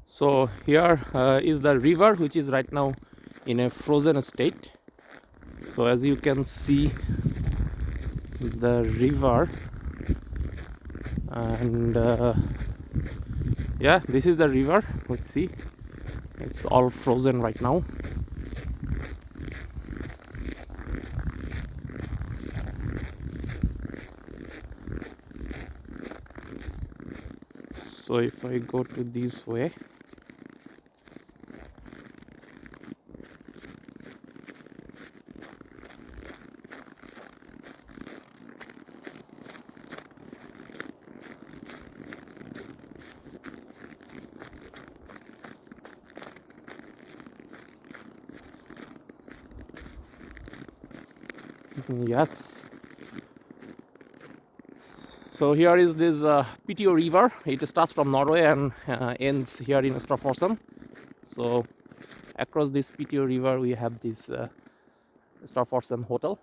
So here is the river, which is right now in a frozen state. So as you can see the river, and yeah, this is the river. Let's see, it's all frozen right now. So if I go to this way, yes. So here is this Piteå river. It starts from Norway and ends here in Storforsen. So across this Piteå river we have this Storforsen hotel.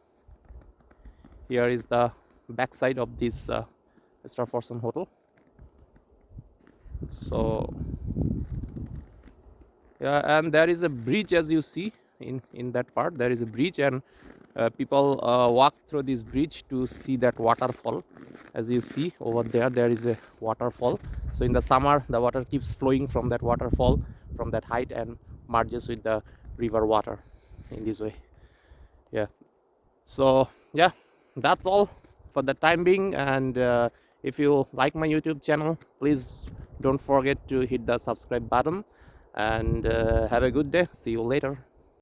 Here is the backside of this Storforsen hotel. So yeah, and there is a bridge, as you see in that part. There is a bridge, and people walk through this bridge to see that waterfall. As you see over there, there is a waterfall. So in the summer the water keeps flowing from that waterfall from that height and merges with the river water in this way. Yeah, so yeah, that's all for the time being. And if you like my YouTube channel, please don't forget to hit the subscribe button, and have a good day. See you later.